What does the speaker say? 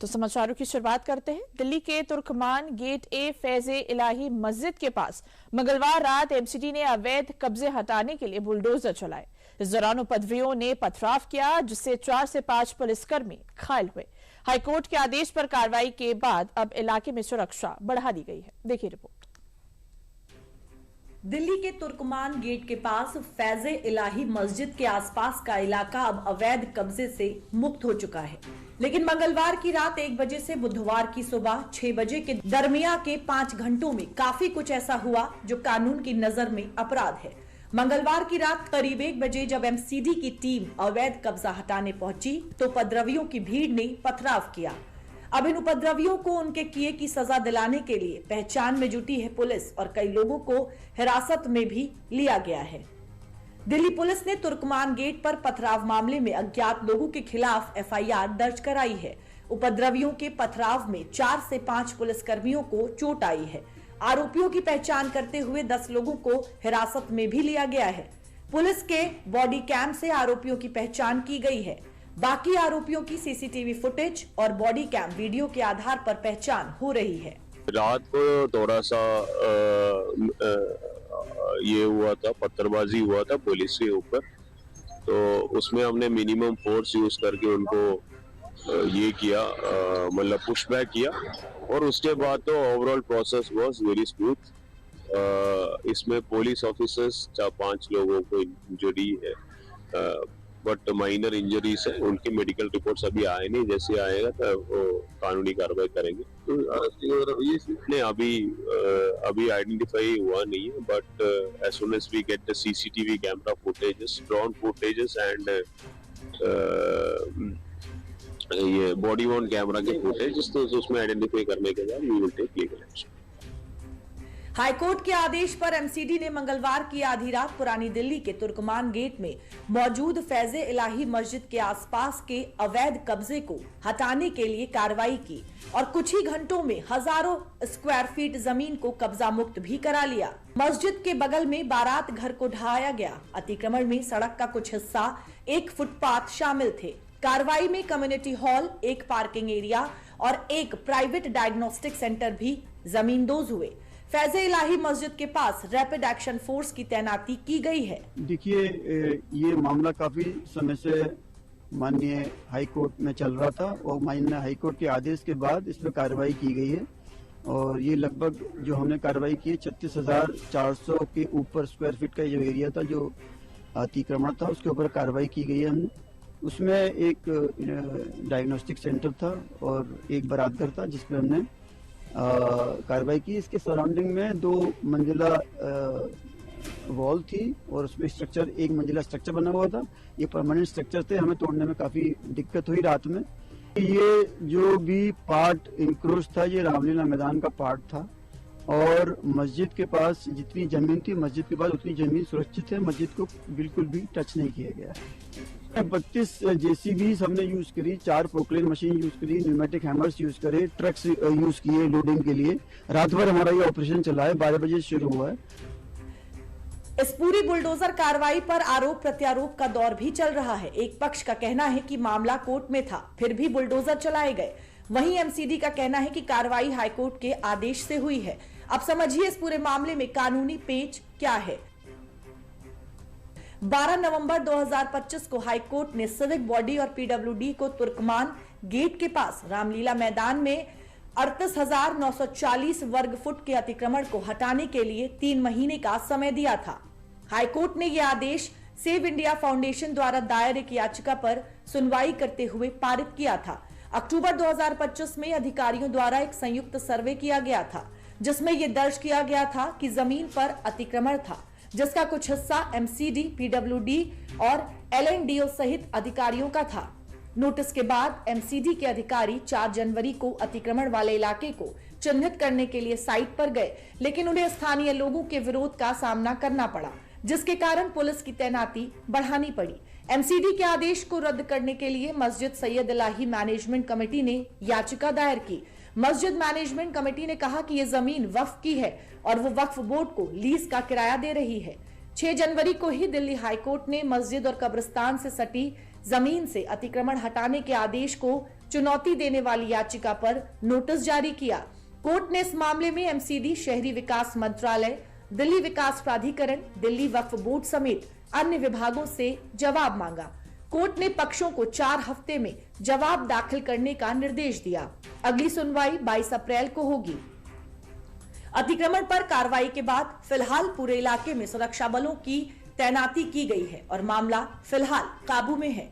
तो समाचारों की शुरुआत करते हैं। दिल्ली के तुर्कमान गेट ए फैज़े इलाही मस्जिद के पास मंगलवार रात एमसीडी ने अवैध कब्जे हटाने के लिए बुलडोजर चलाए। इस दौरान उपद्रवियों ने पथराव किया, जिससे 4 से 5 पुलिसकर्मी घायल हुए। हाईकोर्ट के आदेश पर कार्रवाई के बाद अब इलाके में सुरक्षा बढ़ा दी गई है। देखिए रिपोर्ट। दिल्ली के तुर्कमान गेट के पास फैज़े इलाही मस्जिद के आसपास का इलाका अब अवैध कब्जे से मुक्त हो चुका है, लेकिन मंगलवार की रात 1 बजे से बुधवार की सुबह 6 बजे के दरमियान के 5 घंटों में काफी कुछ ऐसा हुआ जो कानून की नजर में अपराध है। मंगलवार की रात करीब 1 बजे जब एमसीडी की टीम अवैध कब्जा हटाने पहुंची तो उपद्रवियों की भीड़ ने पथराव किया। अब इन उपद्रवियों को उनके किए की सजा दिलाने के लिए पहचान में जुटी है पुलिस और कई लोगों को हिरासत में भी लिया गया है। दिल्ली पुलिस ने तुर्कमान गेट पर पथराव मामले में अज्ञात लोगों के खिलाफ एफआईआर दर्ज कराई है। उपद्रवियों के पथराव में 4 से 5 पुलिसकर्मियों को चोट आई है। आरोपियों की पहचान करते हुए 10 लोगों को हिरासत में भी लिया गया है। पुलिस के बॉडी कैम से आरोपियों की पहचान की गई है। बाकी आरोपियों की सीसीटीवी फुटेज और बॉडी कैम वीडियो के आधार पर पहचान हो रही है। रात को थोड़ा सा ये हुआ था, पत्थरबाजी हुआ था पुलिस के ऊपर, तो उसमें हमने मिनिमम फोर्स यूज करके उनको ये किया, मतलब पुश बैक किया, और उसके बाद तो overall process was very smooth. इसमें पुलिस ऑफिसर्स 4-5 लोगों को इंजरी है, बट माइनर इंजरीज है। उनके मेडिकल रिपोर्ट्स अभी आए नहीं, जैसे आएगा तो वो कानूनी कार्रवाई करेंगे। तो नहीं, अभी आइडेंटिफाई हुआ नहीं है, but as soon as we get the CCTV camera footages, drone footages and ये बॉडी वॉर्न कैमरा के फुटेज, तो उसमें आइडेंटिफाई करने के बाद we will take legal action. High court के आदेश पर एमसीडी ने मंगलवार की आधी रात पुरानी दिल्ली के तुर्कमान गेट में मौजूद फैज़े इलाही मस्जिद के आसपास के अवैध कब्जे को हटाने के लिए कार्रवाई की और कुछ ही घंटों में हजारों स्क्वायर फीट जमीन को कब्जा मुक्त भी करा लिया। मस्जिद के बगल में बारात घर को ढहाया गया। अतिक्रमण में सड़क का कुछ हिस्सा, एक फुटपाथ शामिल थे। कार्रवाई में कम्युनिटी हॉल, एक पार्किंग एरिया और एक प्राइवेट डायग्नोस्टिक सेंटर भी जमींदोज हुए। फैज़े इलाही मस्जिद के पास रैपिड एक्शन फोर्स की तैनाती की गई है। देखिए, ये मामला काफी समय से माननीय हाई कोर्ट में चल रहा था और माननीय हाई कोर्ट के आदेश के बाद इस पर कार्रवाई की गई है, और ये लगभग जो हमने कार्रवाई की 36,400 के ऊपर स्क्वायर फीट का जो एरिया था, जो अतिक्रमण था, उसके ऊपर कार्रवाई की गई है हमने। उसमें एक डायग्नोस्टिक सेंटर था और एक बारात घर था, जिसपे हमने कार्रवाई की। इसके सराउंडिंग में 2 मंजिला वॉल थी और उसमें स्ट्रक्चर, 1 मंजिला स्ट्रक्चर बना हुआ था। ये परमानेंट स्ट्रक्चर थे, हमें तोड़ने में काफी दिक्कत हुई रात में। ये जो भी पार्ट इंक्रोच था, ये रामलीला मैदान का पार्ट था, और मस्जिद के पास जितनी जमीन थी, मस्जिद के पास उतनी जमीन सुरक्षित है। मस्जिद को बिल्कुल भी टच नहीं किया गया। 32 जेसीबी हमने यूज करी, 4 पोकलेन मशीन यूज करी, न्यूमेटिक हैमर्स यूज करे, ट्रक्स यूज किए लोडिंग के लिए। रात भर हमारा ये ऑपरेशन चला है, 12 बजे शुरू हुआ है। इस पूरी बुलडोजर कार्रवाई पर आरोप प्रत्यारोप का दौर भी चल रहा है। एक पक्ष का कहना है कि मामला कोर्ट में था, फिर भी बुलडोजर चलाए गए। वहीं एमसीडी का कहना है कि कार्रवाई हाईकोर्ट के आदेश से हुई है। अब समझिए इस पूरे मामले में कानूनी पेच क्या है। 12 नवंबर 2025 को हाईकोर्ट ने सिविक बॉडी और पीडब्ल्यूडी को तुर्कमान गेट के पास रामलीला मैदान में 38,940 वर्ग फुट के अतिक्रमण को हटाने के लिए 3 महीने का समय दिया था। हाईकोर्ट ने यह आदेश सेव इंडिया फाउंडेशन द्वारा दायर एक याचिका पर सुनवाई करते हुए पारित किया था। अक्टूबर 2025 में अधिकारियों द्वारा एक संयुक्त सर्वे किया गया था, जिसमें यह दर्ज किया गया था कि जमीन पर अतिक्रमण था, जिसका कुछ हिस्सा एमसीडी, पीडब्ल्यूडी और एलएनडीओ सहित अधिकारियों का था। नोटिस के बाद एमसीडी के अधिकारी 4 जनवरी को अतिक्रमण वाले इलाके को चिन्हित करने के लिए साइट पर गए, लेकिन उन्हें स्थानीय लोगों के विरोध का सामना करना पड़ा, जिसके कारण पुलिस की तैनाती बढ़ानी पड़ी। एमसीडी के आदेश को रद्द करने के लिए मस्जिद सैयद इलाही मैनेजमेंट कमेटी ने याचिका दायर की। मस्जिद मैनेजमेंट कमेटी ने कहा कि यह जमीन वक्फ की है और वो वक्फ बोर्ड को लीज का किराया दे रही है। 6 जनवरी को ही दिल्ली हाईकोर्ट ने मस्जिद और कब्रिस्तान से सटी जमीन से अतिक्रमण हटाने के आदेश को चुनौती देने वाली याचिका पर नोटिस जारी किया। कोर्ट ने इस मामले में एमसीडी, शहरी विकास मंत्रालय, दिल्ली विकास प्राधिकरण, दिल्ली वक्फ बोर्ड समेत अन्य विभागों से जवाब मांगा। कोर्ट ने पक्षों को 4 हफ्ते में जवाब दाखिल करने का निर्देश दिया। अगली सुनवाई 22 अप्रैल को होगी। अतिक्रमण पर कार्रवाई के बाद फिलहाल पूरे इलाके में सुरक्षा बलों की तैनाती की गई है और मामला फिलहाल काबू में है।